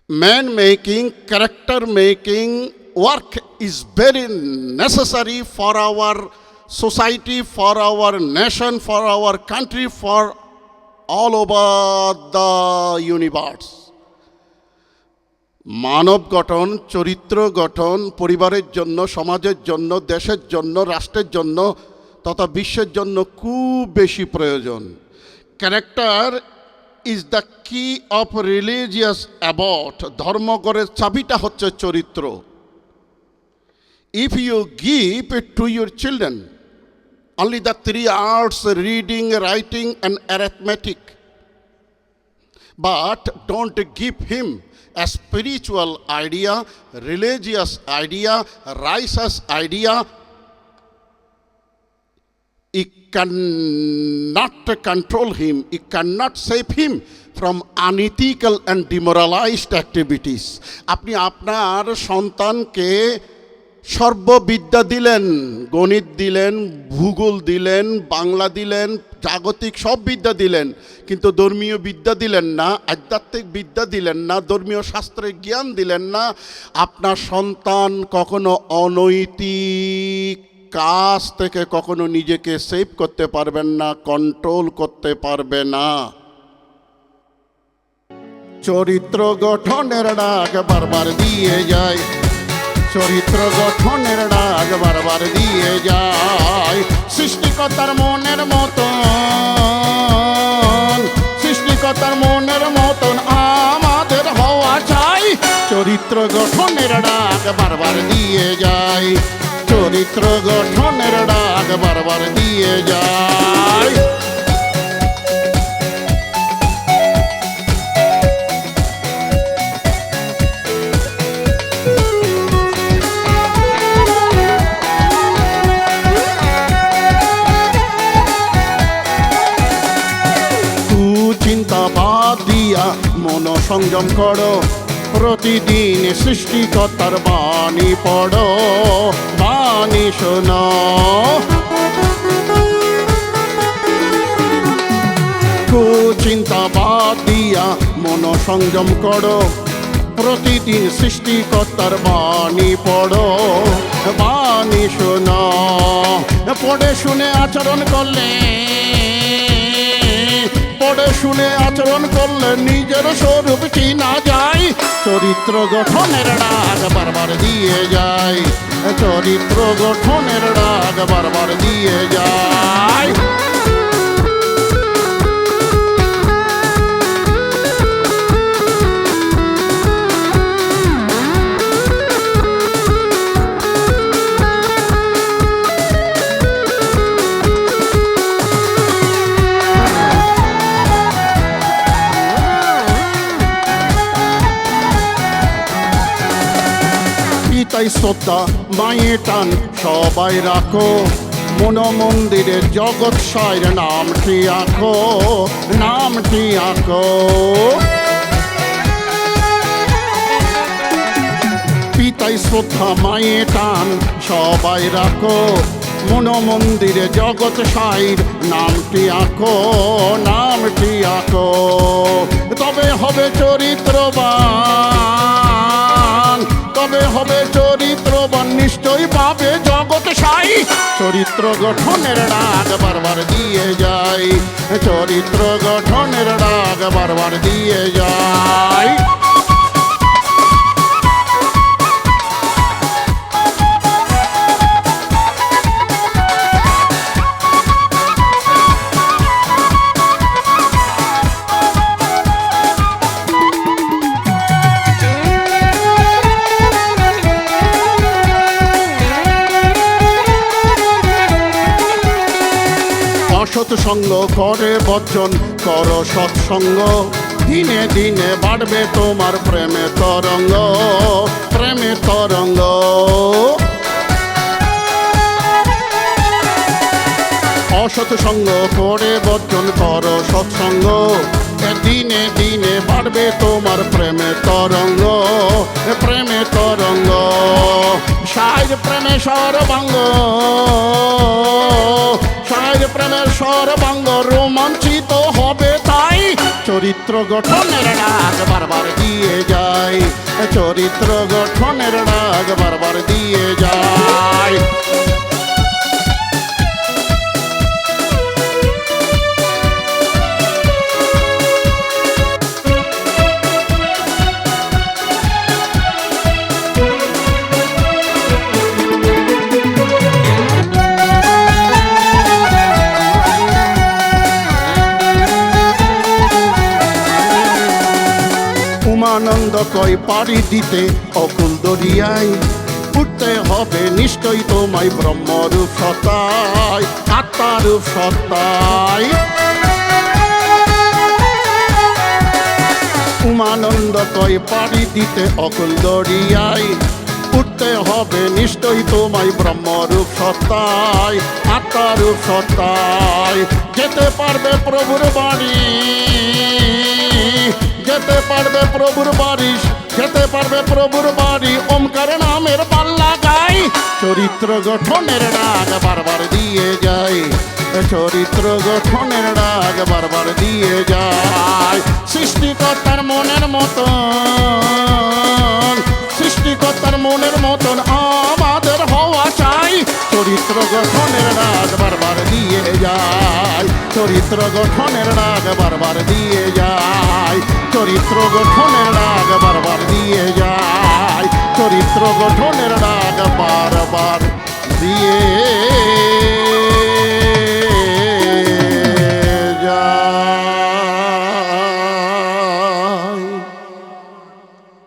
Man making, character making work is very necessary for our society, for our nation, for our country, for all over the universe. মানব গঠন, চরিত্র গঠন পরিবারের জন্য, সমাজের জন্য, দেশের জন্য, রাষ্ট্রের জন্য তথা বিশ্বের জন্য খুব বেশি প্রয়োজন। Character is the key of religious abbot. ধর্মগড়ের চাবিটা হচ্ছে চরিত্র। If you give to your children only the 3 arts, reading, writing and arithmetic, but don't give him a spiritual idea, religious idea, righteous idea, it cannot control him, it cannot save him from unethical and demoralized activities. আপনি আপনার সন্তানকে সর্ববিদ্যা দিলেন, গণিত দিলেন, ভূগোল দিলেন, বাংলা দিলেন, জাগতিক সব বিদ্যা দিলেন, কিন্তু ধর্মীয় বিদ্যা দিলেন না, আধ্যাত্মিক বিদ্যা দিলেন না, ধর্মীয় শাস্ত্রের জ্ঞান দিলেন না। আপনার সন্তান কখনো অনৈতিক কাজ থেকে কখনো নিজেকে সেভ করতে পারবেন না, কন্ট্রোল করতে পারবে না। চরিত্র গঠনের ডাক বারবার দিয়ে যায়, চরিত্র গঠনের ডাক বারবার দিয়ে যায়। সৃষ্টিকর্তার মনের মতন, সৃষ্টিকর্তার মনের মতন আমাদের হওয়া চাই। চরিত্র গঠনের ডাক বারবার দিয়ে যায়, চরিত্র গঠনের ডাক বারবার দিয়ে যায়। চিন্তা বাদ দিয়া মন সংযম করো, প্রতিদিন সৃষ্টিকর্তার বাণী পড়ো, বাণী শোনো। কুচিন্তা বাদ দিয়া মন সংযম করো, প্রতিদিন সৃষ্টিকর্তার বাণী পড়ো, বাণী শোনো। পড়ে শুনে আচরণ করলে, পড়ে শুনে আচরণ করলে নিজের স্বরূপ চিনা যায়। চরিত্র গঠনের ডাক বারবার দিয়ে যায়, চরিত্র গঠনের ডাক বারবার দিয়ে যায়। তাই শ্রদ্ধা মায়ের টান সবাই রাখো, মন মন্দিরে জগৎ সাইর নামটি আঁকো, নামটি আঁকো। পিতাই শ্রদ্ধা মায়ের টান সবাই রাখো, মন মন্দিরে জগৎ সাইর নামটি আঁকো, নামটি আঁকো। তবে হবে চরিত্রবান, তবে হবে চরিত্রবান, নিশ্চয় পাবে জগৎ সাই। চরিত্র গঠনের ডাক বারবার দিয়ে যায়, চরিত্র গঠনের ডাক বারবার দিয়ে যায়। সৎসঙ্গ করে বর্জন করো সৎসঙ্গ, দিনে দিনে বাড়বে তোমার প্রেমে তরঙ্গ, প্রেমে তরঙ্গ। অসৎসঙ্গ করে বর্জন করো সৎসঙ্গ, দিনে দিনে বাড়বে তোমার প্রেমে তরঙ্গ, প্রেমে তরঙ্গ। সাইর প্রেমে সর্বাঙ্গ, সাইর প্রেমের সর্বাঙ্গ রোমাঞ্চিত হবে তাই। চরিত্র গঠনের ডাক বারবার দিয়ে যায়, চরিত্র গঠনের ডাক বারবার দিয়ে যায়। উমানন্দ কয় পাড়ি দিতে অকুল দরিয়ায়, উঠতে হবে নিশ্চয়ই তোমায় ব্রহ্মরূপ সত্তায়, আত্মারূপ সত্তায়। উমানন্দ কয় পাড়ি দিতে অকুল দরিয়ায়, উঠতে হবে নিশ্চয়ই তোমায় ব্রহ্মরূপ সত্তায়, আত্মারূপ সত্তায়। যেতে পারবে প্রভুর বাড়ি, যেতে পারবে প্রভুর বাড়ি, যেতে পারবে প্রভুর বাড়ি, ওমকার নামের পাল্লা গাই। চরিত্র গঠনের ডাক বারবার দিয়ে যায়, চরিত্র গঠনের ডাক বারবার দিয়ে যায়। সৃষ্টিকর্তার মনের মতন, সৃষ্টিকর্তার মনের মতন আমাদের হওয়া চাই। চরিত্র গঠনের ডাক বারবার দিয়ে যায়, চরিত্র গঠনের ডাক বারবার দিয়ে যায়, চরিত্র গঠনের ডাক বারবার দিয়ে যায়, চরিত্র গঠনের ডাক